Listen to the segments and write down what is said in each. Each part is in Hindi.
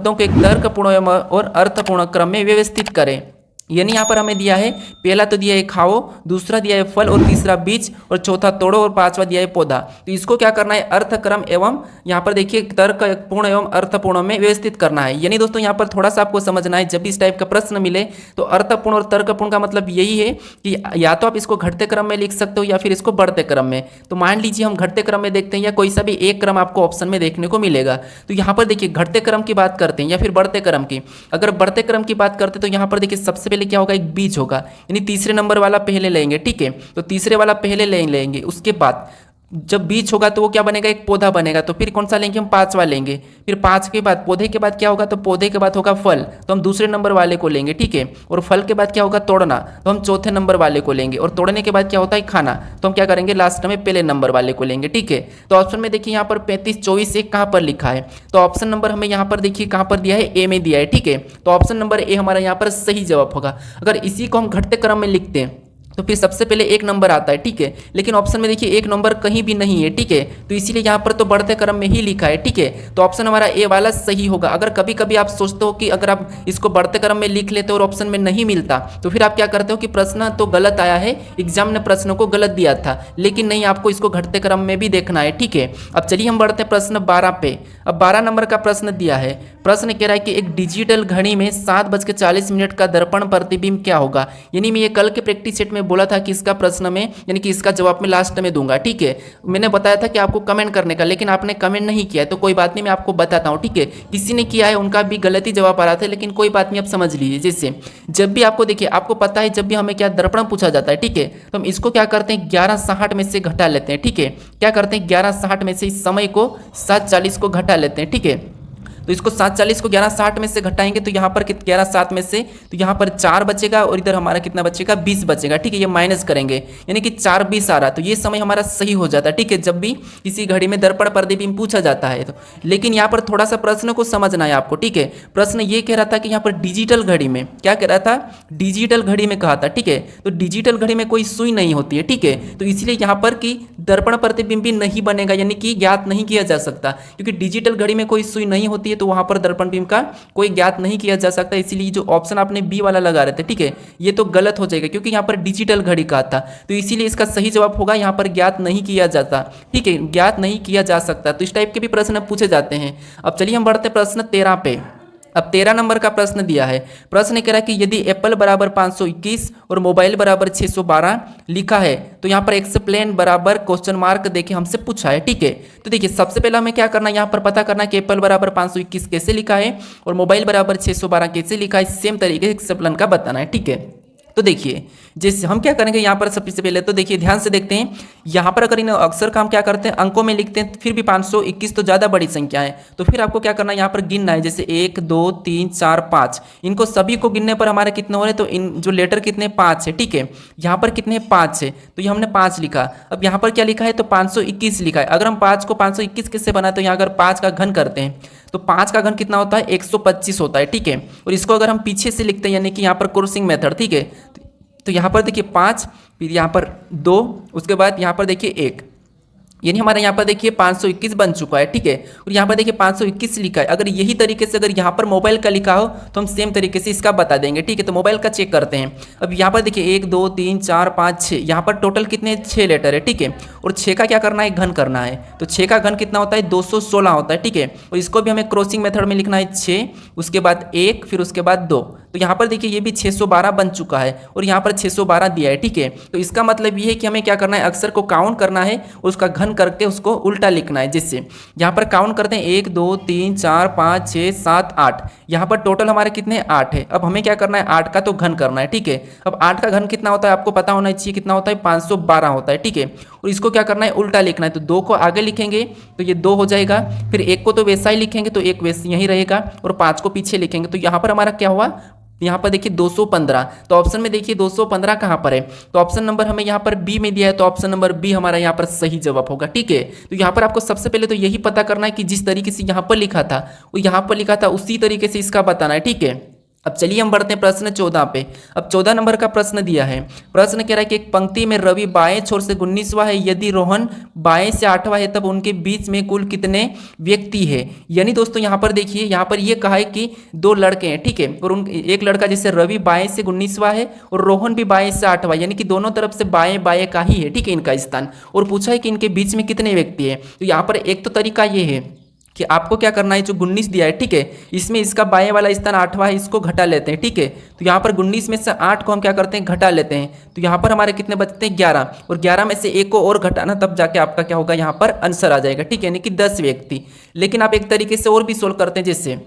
शब्दों को एक तर्कपूर्ण और अर्थपूर्ण क्रम में व्यवस्थित करें। यानी यहाँ पर हमें दिया है, पहला तो दिया है खाओ, दूसरा दिया है फल और तीसरा बीज और चौथा तोड़ो और पांचवा दिया है पौधा। तो इसको क्या करना है, अर्थक्रम एवं यहाँ पर देखिए तर्कपूर्ण एवं अर्थपूर्ण में व्यवस्थित करना है। यानी दोस्तों यहाँ पर थोड़ा सा आपको समझना है, जब भी इस टाइप का प्रश्न मिले तो अर्थपूर्ण और तर्कपूर्ण का मतलब यही है कि या तो आप इसको घटते क्रम में लिख सकते हो या फिर इसको बढ़ते क्रम में। तो मान लीजिए हम घटते क्रम में देखते हैं या कोई सा भी एक क्रम आपको ऑप्शन में देखने को मिलेगा। तो यहाँ पर देखिए घटते क्रम की बात करते हैं या फिर बढ़ते क्रम की। अगर बढ़ते क्रम की बात करते हैं तो यहाँ पर देखिए सबसे पहले क्या होगा, एक बीज होगा, यानी तीसरे नंबर वाला पहले लेंगे। ठीक है, तो तीसरे वाला पहले लेंगे। उसके बाद जब बीज होगा तो वो क्या बनेगा, एक पौधा बनेगा। तो फिर कौन सा लेंगे, हम पांचवा लेंगे। फिर पांच के बाद पौधे के बाद क्या होगा, तो पौधे के बाद होगा फल, तो हम दूसरे नंबर वाले को लेंगे। ठीक है, और फल के बाद क्या होगा, तोड़ना, तो हम चौथे नंबर वाले को लेंगे। और तोड़ने के बाद क्या होता है, खाना, तो हम क्या करेंगे, लास्ट में पहले नंबर वाले को लेंगे। ठीक है, तो ऑप्शन में देखिए यहाँ पर 35, 24, 1 कहाँ पर लिखा है, तो ऑप्शन नंबर हमें यहाँ पर देखिए कहाँ पर दिया है, ए में दिया है। ठीक है, तो ऑप्शन नंबर ए हमारा यहाँ पर सही जवाब होगा। अगर इसी को हम घटते क्रम में लिखते हैं तो फिर सबसे पहले एक नंबर आता है। ठीक है, लेकिन ऑप्शन में देखिए एक नंबर कहीं भी नहीं है। ठीक है, तो इसीलिए यहाँ पर तो बढ़ते क्रम में ही लिखा है। ठीक है, तो ऑप्शन हमारा ए वाला सही होगा। अगर कभी कभी आप सोचते हो कि अगर आप इसको बढ़ते क्रम में लिख लेते हो और ऑप्शन में नहीं मिलता तो फिर आप क्या करते हो कि प्रश्न तो गलत आया है, एग्जाम ने प्रश्न को गलत दिया था, लेकिन नहीं, आपको इसको घटते क्रम में भी देखना है। ठीक है, अब चलिए हम बढ़ते हैं प्रश्न 12 पे। अब 12 नंबर का प्रश्न दिया है। प्रश्न कह रहा है कि एक डिजिटल घड़ी में 7:40 का दर्पण प्रतिबिंब क्या होगा। यानी मैं ये कल के प्रैक्टिस सेट में बोला था कि इसका प्रश्न में यानी कि इसका जवाब मैं लास्ट में दूंगा। ठीक है, मैंने बताया था कि आपको कमेंट करने का, लेकिन आपने कमेंट नहीं किया, तो कोई बात नहीं, मैं आपको बताता हूँ। ठीक है, किसी ने किया है, उनका भी गलत ही जवाब आ रहा था, लेकिन कोई बात नहीं, आप समझ लीजिए। जैसे जब भी आपको देखिए, आपको पता है जब भी हमें क्या दर्पण पूछा जाता है, ठीक है, तो हम इसको क्या करते हैं, 11:60 में से घटा लेते हैं। ठीक है, क्या करते हैं, 11:60 में से इस समय को 7:40 को घटा लेते हैं। ठीक है, तो इसको 7:40 को 11:60 में से घटाएंगे तो यहाँ पर 11:7 में से, तो यहाँ पर 4 बचेगा और इधर हमारा कितना बचेगा, 20 बचेगा। ठीक है, ये माइनस करेंगे यानी कि 4:20 आ रहा, तो ये समय हमारा सही हो जाता है। ठीक है, जब भी किसी घड़ी में दर्पण प्रतिबिंब पूछा जाता है तो। लेकिन यहाँ पर थोड़ा सा प्रश्न को समझना है आपको। ठीक है, प्रश्न ये कह रहा था कि यहाँ पर डिजिटल घड़ी में क्या कह रहा था, डिजिटल घड़ी में कहा था। ठीक है, तो डिजिटल घड़ी में कोई सुई नहीं होती है। ठीक है, तो इसलिए यहाँ पर कि दर्पण प्रतिबिंब भी नहीं बनेगा, यानी कि ज्ञात नहीं किया जा सकता, क्योंकि डिजिटल घड़ी में कोई सुई नहीं होती है, तो वहां पर दर्पण बिंब का कोई ज्ञात नहीं किया जा सकता। इसीलिए जो ऑप्शन आपने बी वाला लगा रहे थे, ठीक है, ये तो गलत हो जाएगा, क्योंकि यहाँ पर डिजिटल घड़ी कहा था, तो इसीलिए इसका सही जवाब होगा यहाँ पर ज्ञात नहीं किया जाता। ठीक है, ज्ञात नहीं किया जा सकता। तो इस टाइप के भी प्रश्न पूछे जाते हैं। अब चलिए हम बढ़ते प्रश्न 13 पे। अब 13 नंबर का प्रश्न दिया है। प्रश्न कह रहा है कि यदि एप्पल बराबर 521 और मोबाइल बराबर 612 लिखा है तो यहाँ पर एक्सप्लेन बराबर क्वेश्चन मार्क देके हमसे पूछा है। ठीक है, तो देखिए सबसे पहले हमें क्या करना है, यहाँ पर पता करना है कि एप्पल बराबर 521 कैसे लिखा है और मोबाइल बराबर 612 कैसे लिखा है। सेम तरीके से एक्सप्लेन का बताना है। ठीक है, तो देखिए जैसे हम क्या करेंगे, यहाँ पर सबसे पहले तो देखिए ध्यान से देखते हैं, यहाँ पर अगर इन अक्सर का हम क्या करते हैं, अंकों में लिखते हैं, फिर भी 521 तो ज़्यादा बड़ी संख्या है, तो फिर आपको क्या करना है, यहाँ पर गिनना है। जैसे 1 2 3 4 5, इनको सभी को गिनने पर हमारे कितने हो रहे हैं, तो इन जो लेटर कितने 5 है। ठीक है, यहाँ पर कितने 5 है, तो ये हमने 5 लिखा। अब यहाँ पर क्या लिखा है, तो 521 लिखा है। अगर हम 5 को 521 किससे बनाए, तो यहाँ अगर 5 का घन करते हैं तो 5 का घन कितना होता है, 125 होता है। ठीक है, और इसको अगर हम पीछे से लिखते हैं, यानी कि यहाँ पर क्रॉसिंग मेथड, ठीक है, तो यहाँ पर देखिए 5, फिर यहाँ पर 2, उसके बाद यहाँ पर देखिए 1, यानी हमारा यहाँ पर देखिए 521 बन चुका है। ठीक है, और यहाँ पर देखिए 521 लिखा है। अगर यही तरीके से अगर यहाँ पर मोबाइल का लिखा हो तो हम सेम तरीके से इसका बता देंगे। ठीक है, तो मोबाइल का चेक करते हैं। अब यहाँ पर देखिए 1 2 3 4 5 6, यहाँ पर टोटल कितने 6 लेटर है। ठीक है, और 6 का क्या करना है, घन करना है, तो 6 का घन कितना होता है, 216 होता है। ठीक है, और इसको भी हमें क्रॉसिंग मेथड में लिखना है, 6 उसके बाद 1 फिर उसके बाद 2, तो यहाँ पर देखिए ये भी 612 बन चुका है और यहाँ पर 612 दिया है। ठीक है, तो इसका मतलब ये है कि हमें क्या करना है, अक्षर को काउंट करना है, उसका घन करके उसको उल्टा लिखना है। जिससे यहाँ पर काउंट करते हैं 1 2 3 4 5 6 7 8, यहाँ पर टोटल हमारे कितने 8 है। अब हमें क्या करना है, 8 का तो घन करना है। ठीक है, अब 8 का घन कितना होता है आपको पता होना चाहिए, कितना होता है 512 होता है। ठीक है, और इसको क्या करना है, उल्टा लिखना है, तो 2 को आगे लिखेंगे तो ये 2 हो जाएगा, फिर 1 को तो वैसा ही लिखेंगे तो 1 वैसे यही रहेगा, और 5 को पीछे लिखेंगे तो यहाँ पर हमारा क्या हुआ, यहाँ पर देखिए 215। तो ऑप्शन में देखिए 215 कहाँ पर है, तो ऑप्शन नंबर हमें यहाँ पर बी में दिया है, तो ऑप्शन नंबर बी हमारा यहाँ पर सही जवाब होगा। ठीक है, तो यहाँ पर आपको सबसे पहले तो यही पता करना है कि जिस तरीके से यहाँ पर लिखा था वो यहाँ पर लिखा था उसी तरीके से इसका बताना है। ठीक है, अब चलिए हम बढ़ते हैं प्रश्न 14 पे। अब 14 नंबर का प्रश्न दिया है। प्रश्न कह रहा है कि एक पंक्ति में रवि बाएं छोर से 19वां है, यदि रोहन बाएं से 8वां है तब उनके बीच में कुल कितने व्यक्ति है। यानी दोस्तों यहाँ पर देखिए, यहाँ पर ये कहा है कि दो लड़के हैं, ठीक है, और उन एक लड़का जैसे रवि बाएं से 19वां है और रोहन भी बाएं से 8वां, यानी कि दोनों तरफ से बाएं बाएं का ही है, ठीक है, इनका स्थान। और पूछा है कि इनके बीच में कितने व्यक्ति है। तो यहाँ पर एक तो तरीका ये है कि आपको क्या करना है, जो 19 दिया है, ठीक है, इसमें इसका बाएं वाला स्थान 8वां है, इसको घटा लेते हैं, ठीक है। तो यहाँ पर 19 में से 8 को हम क्या करते हैं, घटा लेते हैं। तो यहाँ पर हमारे कितने बचते हैं, 11, और 11 में से एक को और घटाना, तब जाके आपका क्या होगा, यहाँ पर आंसर आ जाएगा, ठीक है, यानी कि 10 व्यक्ति। लेकिन आप एक तरीके से और भी सोल्व करते हैं, जैसे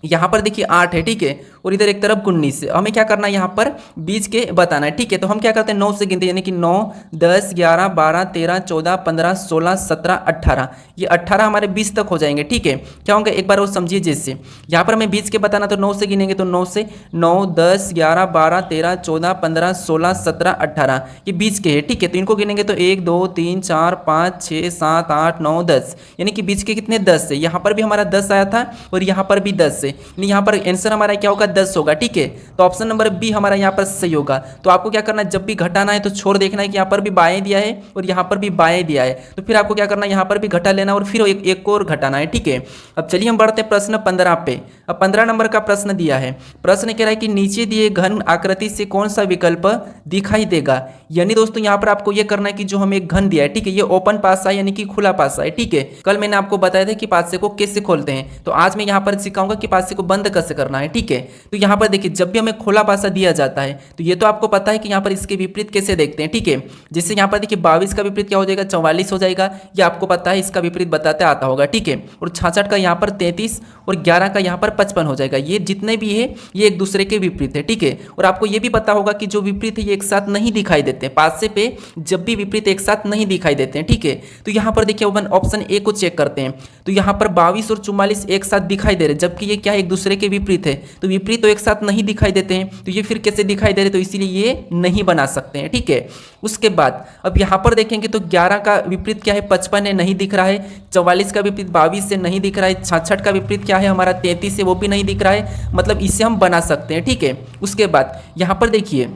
यहाँ पर देखिए 8 है, ठीक है, और इधर एक तरफ 19 है। हमें क्या करना है, यहाँ पर बीच के बताना है, ठीक है। तो हम क्या करते हैं, 9 से गिनते हैं, यानी कि 9, 10, 11, 12, 13, 14, 15, 16, 17, 18, ये 18 हमारे 20 तक हो जाएंगे, ठीक है। क्या होंगे, एक बार वो समझिए। जैसे यहाँ पर हमें बीच के बताना, तो 9 से गिनेंगे, तो 9 से 9, 10, 11, 12, 13, 14, 15, 16, 17, 18, ये बीच के है, ठीक है। तो इनको गिनेंगे तो 1, 2, 3, 4, 5, 6, 7, 8, 9, 10, यानी कि बीच के कितने, 10 है। यहाँ पर भी हमारा 10 आया था और यहाँ पर भी 10 है, यहाँ पर आंसर हमारा क्या होगा, 10 होगा, ठीक है। तो ऑप्शन नंबर बी हमारा यहाँ पर सही होगा। तो आपको क्या करना है, जब भी घटाना है तो छोड़ देखना है कि यहाँ पर भी बाएं दिया है और यहाँ पर भी बाएं दिया है, तो फिर आपको क्या करना है, यहाँ पर भी घटा लेना और फिर एक और घटाना है, ठीक है। अब चलिए हम बढ़ते हैं प्रश्न 15 पे। अब 15 नंबर का प्रश्न दिया है। प्रश्न कह रहा है कि नीचे दिए घन आकृति से कौन सा विकल्प दिखाई देगा। यानी दोस्तों यहाँ पर आपको ये करना है कि जो हमें एक घन दिया है, ठीक है, ये ओपन पासा है, यानी कि खुला पासा है, ठीक है। कल मैंने आपको बताया था कि पासे को कैसे खोलते हैं, तो आज मैं यहाँ पर सिखाऊंगा कि पासे को बंद कैसे करना है, ठीक है। तो यहाँ पर देखिए, जब भी हमें खुला पासा दिया जाता है तो ये तो आपको पता है कि यहाँ पर इसके विपरीत कैसे देखते हैं, ठीक है। जैसे यहाँ पर देखिए 22 का विपरीत क्या हो जाएगा, 44 हो जाएगा, ये आपको पता है, इसका विपरीत बताते आता होगा, ठीक है। और 66 का यहाँ पर 33 और 11 का यहाँ पर 55 हो जाएगा। ये जितने भी है ये एक दूसरे के विपरीत है, ठीक है। और आपको ये भी पता होगा कि जो विपरीत है ये एक साथ नहीं दिखाई देते, पासे पे जब भी विपरीत एक साथ नहीं दिखाई देते हैं, ठीक है। तो यहाँ पर देखिए ऑप्शन ए को चेक करते हैं, तो यहाँ पर 22 और 44 एक साथ दिखाई दे रहे, जबकि ये क्या है, एक दूसरे के विपरीत है। तो विपरीत तो एक साथ नहीं दिखाई देते हैं, तो ये फिर कैसे दिखाई दे रहे, तो इसीलिए ये नहीं बना सकते हैं, ठीक है। उसके बाद अब यहाँ पर देखेंगे तो 11 का विपरीत क्या है, 55 है, नहीं दिख रहा है। 44 का विपरीत 22 से नहीं दिख रहा है। 66 का विपरीत क्या है हमारा, 33 से, वो भी नहीं दिख रहा है, मतलब इससे हम बना सकते हैं, ठीक है। उसके बाद यहाँ पर देखिए,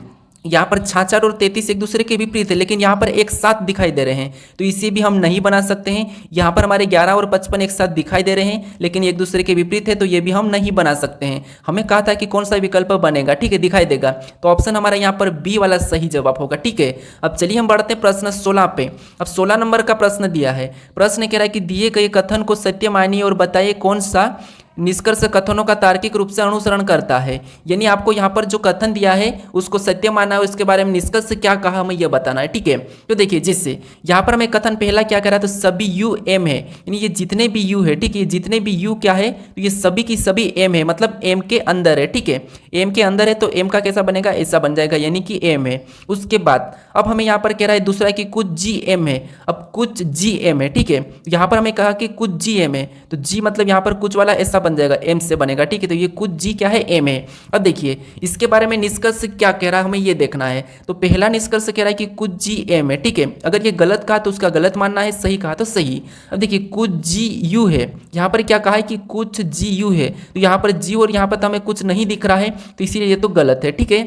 यहाँ पर 66 और 33 एक दूसरे के विपरीत है, लेकिन यहाँ पर एक साथ दिखाई दे रहे हैं, तो इसे भी हम नहीं बना सकते हैं। यहाँ पर हमारे 11 और 55 एक साथ दिखाई दे रहे हैं, लेकिन एक दूसरे के विपरीत है, तो ये भी हम नहीं बना सकते हैं। हमें कहा था कि कौन सा विकल्प बनेगा, ठीक है, दिखाई देगा, तो ऑप्शन हमारा यहाँ पर बी वाला सही जवाब होगा, ठीक है। अब चलिए हम बढ़ते हैं प्रश्न 16 पे। अब 16 नंबर का प्रश्न दिया है। प्रश्न कह रहा है कि दिए गए कथन को सत्य मानिए और बताइए कौन सा निष्कर्ष कथनों का तार्किक रूप से अनुसरण करता है। यानी आपको यहाँ पर जो कथन दिया है उसको सत्य मानना है, उसके बारे में निष्कर्ष क्या कहा हमें यह बताना है, ठीक है। तो देखिए, जिससे यहाँ पर हमें कथन पहला क्या कह रहा है, तो सभी यू एम है, यानी ये जितने भी यू है, ठीक है, जितने भी यू क्या है, तो ये सभी की सभी एम है, मतलब एम के अंदर है, ठीक है। एम के अंदर है तो एम का कैसा बनेगा, ऐसा बन जाएगा, यानी कि एम है। उसके बाद अब हमें यहाँ पर कह रहा है दूसरा कि कुछ जी एम है। अब कुछ जी एम है, ठीक है, तो यहाँ पर हमें कहा कि कुछ जी एम है, तो जी मतलब यहाँ पर कुछ वाला ऐसा बन जाएगा, एम से बनेगा, ठीक है। तो ये कुछ जी क्या है, एम है। अब देखिए इसके बारे में निष्कर्ष क्या कह रहा है हमें ये देखना है। तो पहला निष्कर्ष कह रहा है कि कुछ जी एम है, ठीक है। अगर ये गलत कहा तो उसका गलत मानना है, सही कहा तो सही। अब देखिए कुछ जी यू है, यहाँ पर क्या कहा है कि कुछ जी यू है, तो यहाँ पर जी और यहाँ पर तो हमें कुछ नहीं दिख रहा है, तो इसीलिए ये तो गलत है, ठीक है।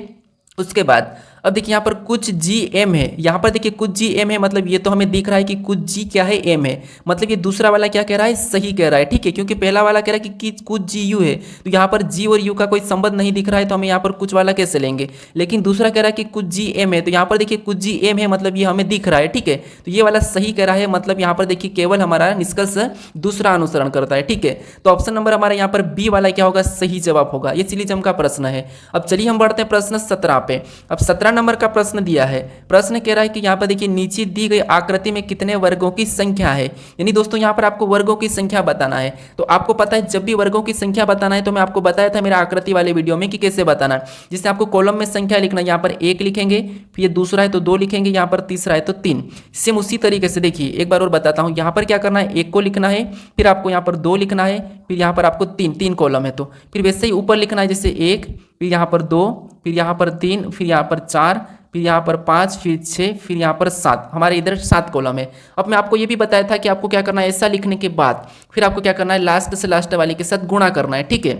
उसके बाद अब देखिए यहाँ पर कुछ जी एम है, यहाँ पर देखिए कुछ जी एम है, मतलब ये तो हमें दिख रहा है कि कुछ जी क्या है, एम है, मतलब ये दूसरा वाला क्या कह रहा है, सही कह रहा है, ठीक है। क्योंकि पहला वाला कह रहा है कि कुछ जी यू है, तो यहाँ पर जी और यू का कोई संबंध नहीं दिख रहा है, तो हमें यहाँ पर कुछ वाला कैसे लेंगे। लेकिन दूसरा कह रहा है कि कुछ जी एम है, तो यहाँ पर देखिए कुछ जी एम है, मतलब ये हमें दिख रहा है, ठीक है। तो ये वाला सही कह रहा है, मतलब यहाँ पर देखिए केवल हमारा निष्कर्ष दूसरा अनुसरण करता है, ठीक है। तो ऑप्शन नंबर हमारा यहाँ पर बी वाला क्या होगा, सही जवाब होगा। ये सिलीजम का प्रश्न है। अब चलिए हम बढ़ते हैं प्रश्न 17 पे। अब 17 नंबर का प्रश्न दिया है। प्रश्न कह रहा है कि यहाँ पर देखिए नीचे दी गई आकृति में कितने वर्गों की संख्या है। यानी दोस्तों यहाँ पर आपको वर्गों की संख्या बताना है। तो आपको पता है जब भी वर्गों की संख्या बताना है तो मैं आपको बताया था मेरा आकृति वाले वीडियो में कि कैसे बताना है। जिससे आपको कॉलम में संख्या लिखना है, यहाँ पर 1 लिखेंगे, फिर ये दूसरा है तो 2 लिखेंगे, यहाँ पर तीसरा है तो 3। सेम उसी तरीके से देखिए एक बार और बताता हूँ। यहाँ पर क्या करना है, 1 को लिखना है, फिर आपको यहाँ पर 2 लिखना है, फिर यहाँ पर आपको 3 कॉलम है, तो फिर वैसे ही ऊपर लिखना है जैसे 1, फिर यहाँ पर 2, फिर यहाँ पर 3, फिर यहाँ पर 4, फिर यहाँ पर 5, फिर 6, फिर यहाँ पर 7। हमारे इधर 7 कॉलम है। अब मैं आपको ये भी बताया था कि आपको क्या करना है, ऐसा लिखने के बाद फिर आपको क्या करना है, लास्ट से लास्ट वाले के साथ गुणा करना है, ठीक है।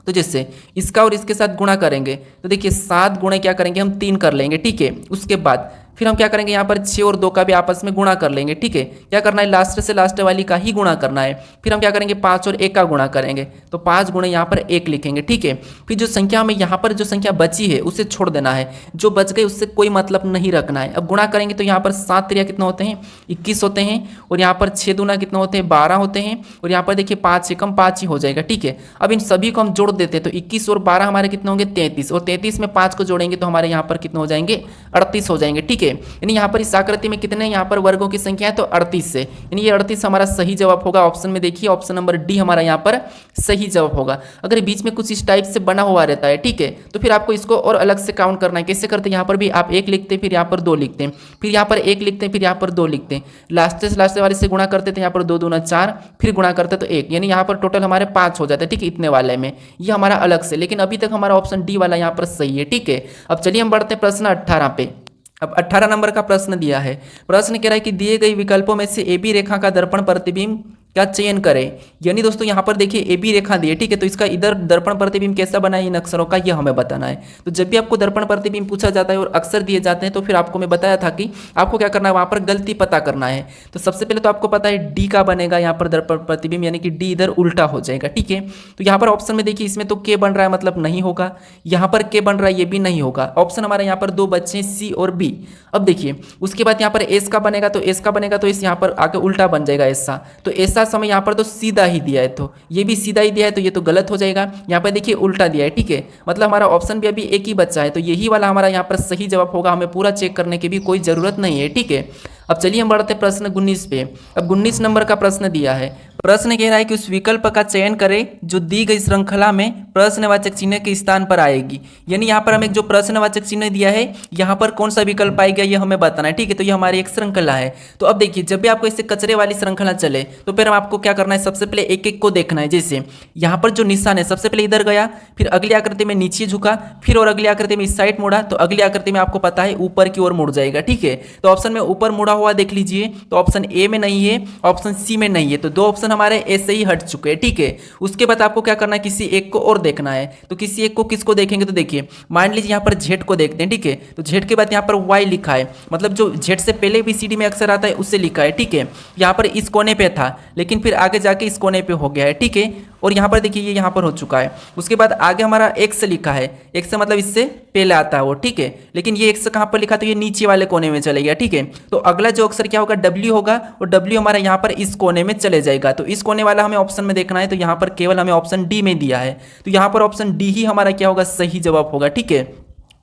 तो जैसे इसका और इसके साथ गुणा करेंगे तो देखिए 7 गुणे क्या करेंगे हम 3 कर लेंगे, ठीक है। उसके बाद फिर हम क्या करेंगे यहाँ पर 6 और 2 का भी आपस में गुणा कर लेंगे, ठीक है। क्या करना है, लास्ट से लास्ट वाली का ही गुणा करना है। फिर हम क्या करेंगे 5 और 1 का गुणा करेंगे तो 5 गुणे यहाँ पर 1 लिखेंगे, ठीक है। फिर जो संख्या हमें यहाँ पर जो संख्या बची है उसे छोड़ देना है, जो बच गई उससे कोई मतलब नहीं रखना है। अब गुणा करेंगे तो यहाँ पर 7 त्रिया कितना होते हैं 21 होते हैं, और यहाँ पर 6 दूना कितना होते हैं 12 होते हैं, और यहाँ पर देखिए 5 एकम 5 ही हो जाएगा, ठीक है। अब इन सभी को हम जोड़ देते हैं तो 21 और 12 हमारे कितने होंगे 33, और 33 में 5 को जोड़ेंगे तो हमारे यहाँ पर कितने हो जाएंगे 38 हो जाएंगे, ठीक है। यानी यहाँ पर इस आकृति में कितने यहाँ पर वर्गों की संख्या है तो 38 से, यानी ये 38 हमारा सही जवाब होगा। ऑप्शन में देखिए ऑप्शन नंबर डी हमारा यहाँ पर सही जवाब होगा। अगर बीच में कुछ इस टाइप से बना हुआ रहता है, ठीक है, तो फिर आपको इसको और अलग से काउंट करना है। कैसे करते हैं, यहाँ पर भी आप 1 लिखते हैं, फिर यहाँ पर 2 लिखते हैं, फिर यहाँ पर 1 लिखते हैं, फिर यहाँ पर 2 लिखते हैं, लास्ट से लास्ट वाले से गुणा करते थे, यहाँ पर 2 दूना 4, फिर गुणा करते तो 1, यानी यहाँ पर टोटल हमारे 5 हो जाते हैं, ठीक है, इतने वाले में। ये हमारा अलग से, लेकिन अभी तक हमारा ऑप्शन डी वाला यहाँ पर सही है, ठीक है। अब चलिए हम बढ़ते हैं प्रश्न 18 पे। अब 18 नंबर का प्रश्न दिया है। प्रश्न कह रहा है कि दिए गए विकल्पों में से ए बी रेखा का दर्पण प्रतिबिंब का चयन करें। यानी दोस्तों यहाँ पर देखिए ए बी रेखा दी है, ठीक है, तो इसका इधर दर्पण प्रतिबिंब कैसा बना है इन अक्षरों का ये हमें बताना है। तो जब भी आपको दर्पण प्रतिबिंब पूछा जाता है और अक्षर दिए जाते हैं तो फिर आपको मैं बताया था कि आपको क्या करना है, वहाँ पर गलती पता करना है। तो सबसे पहले तो आपको पता है डी का बनेगा यहाँ पर दर्पण प्रतिबिंब, यानी कि डी इधर उल्टा हो जाएगा, ठीक है। तो यहाँ पर ऑप्शन में देखिए इसमें तो के बन रहा है, मतलब नहीं होगा। यहाँ पर के बन रहा है, ये भी नहीं होगा। ऑप्शन हमारे यहाँ पर 2 बच्चे सी और बी। अब देखिए उसके बाद यहाँ पर एस का बनेगा, तो एस का बनेगा तो इस यहाँ पर आके उल्टा बन जाएगा ऐसा, तो ऐसा समय यहाँ पर तो सीधा ही दिया है, तो ये भी सीधा ही दिया है, तो ये तो गलत हो जाएगा। यहाँ पर देखिए उल्टा दिया है, ठीक है, मतलब हमारा ऑप्शन भी अभी एक ही बच्चा है, तो यही वाला हमारा यहाँ पर सही जवाब होगा। हमें पूरा चेक करने की भी कोई जरूरत नहीं है, ठीक है। अब चलिए हम बढ़ते हैं प्रश्न 19 पे। अब 19 नंबर का प्रश्न दिया है। प्रश्न कह रहा है कि उस विकल्प का चयन करें जो दी गई श्रृंखला में प्रश्नवाचक चिन्ह के स्थान पर आएगी। यानी यहाँ पर हमें जो प्रश्नवाचक चिन्ह दिया है यहाँ पर कौन सा विकल्प आएगा ये हमें बताना है, ठीक है। तो ये हमारी एक श्रृंखला है। तो अब देखिए जब भी आपको इससे कचरे वाली श्रृंखला चले तो फिर आपको क्या करना है, सबसे पहले एक एक को देखना है। जैसे यहाँ पर जो निशान है सबसे पहले इधर गया, फिर अगली आकृति में नीचे झुका, फिर और अगली आकृति में इस साइड मुड़ा, तो अगली आकृति में आपको पता है ऊपर की ओर मुड़ जाएगा, ठीक है। तो ऑप्शन में ऊपर मुड़ा हुआ देख लीजिए, तो ऑप्शन ए में नहीं है, ऑप्शन सी में नहीं है, तो 2 ऑप्शन हमारे ऐसे ही हट चुके हैं, ठीक है। उसके बाद आपको क्या करना है, किसी एक को और देखना है। तो किसी एक को किसको देखेंगे, तो देखिए मान लीजिए यहाँ पर जेड को देखते हैं, ठीक है। तो जेड के बाद यहाँ पर वाई लिखा है, मतलब जो जेड से पहले बीसीडी में अक्षर आता है उससे लिखा है, ठीक है। यहाँ पर इस कोने पे था लेकिन फिर आगे जाके इस कोने पे हो गया है, ठीक है। और यहाँ पर देखिए ये यहाँ पर हो चुका है। उसके बाद आगे हमारा एक्स लिखा है, एक्स मतलब इससे पहले आता है वो, ठीक है। लेकिन ये एक्स कहाँ पर लिखा, तो ये नीचे वाले कोने में चले गया, ठीक है। तो अगला जो अक्षर क्या होगा, डब्ल्यू होगा, और डब्ल्यू हमारा यहाँ पर इस कोने में चले जाएगा। तो इस कोने वाला हमें ऑप्शन में देखना है, तो यहाँ पर केवल हमें ऑप्शन डी में दिया है, तो यहाँ पर ऑप्शन डी ही हमारा क्या होगा, सही जवाब होगा, ठीक है।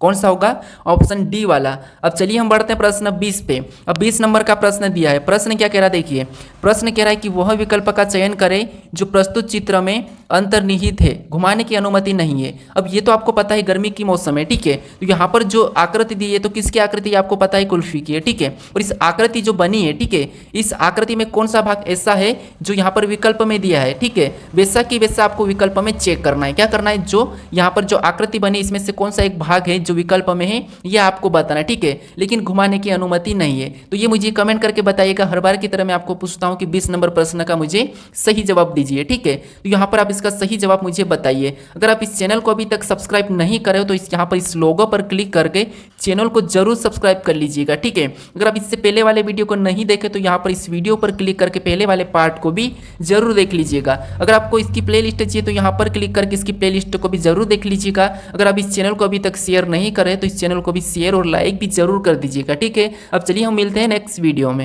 कौन सा होगा, ऑप्शन डी वाला। अब चलिए हम बढ़ते हैं प्रश्न 20 पे। अब 20 नंबर का प्रश्न दिया है। प्रश्न क्या कह रहा है, देखिए प्रश्न कह रहा है कि वह विकल्प का चयन करें जो प्रस्तुत चित्र में अंतर्निहित है, घुमाने की अनुमति नहीं है। अब ये तो आपको पता है गर्मी की मौसम है, ठीक है। तो यहाँ पर जो आकृति दी है तो किसकी आकृति आपको पता है, कुल्फी की है, ठीक है। और इस आकृति जो बनी है, ठीक है, इस आकृति में कौन सा भाग ऐसा है जो यहाँ पर विकल्प में दिया है, ठीक है। वैसा की वैसा आपको विकल्प में चेक करना है। क्या करना है, जो यहाँ पर जो आकृति बनी इसमें से कौन सा एक भाग है जो विकल्प में है ये आपको बताना है, ठीक है। लेकिन घुमाने की अनुमति नहीं है। तो ये मुझे कमेंट करके बताइएगा। हर बार की तरह मैं आपको पूछता हूँ कि 20 नंबर प्रश्न का मुझे सही जवाब दीजिए, ठीक है। तो यहाँ पर आप इसका सही जवाब मुझे बताइए। अगर आप इस चैनल को अभी तक सब्सक्राइब नहीं करे हो तो इस यहाँ पर इस लोगो पर क्लिक करके चैनल को जरूर सब्सक्राइब कर लीजिएगा, ठीक है। अगर आप इससे पहले वाले वीडियो को नहीं देखे तो यहाँ पर इस वीडियो पर क्लिक करके पहले वाले पार्ट को भी जरूर देख लीजिएगा। अगर आपको इसकी प्लेलिस्ट चाहिए तो यहाँ पर क्लिक करके इसकी प्लेलिस्ट को भी जरूर देख लीजिएगा। अगर आप इस चैनल को अभी तक शेयर नहीं करे तो इस चैनल को भी शेयर और लाइक भी जरूर कर दीजिएगा, ठीक है। अब चलिए हम मिलते हैं नेक्स्ट वीडियो में।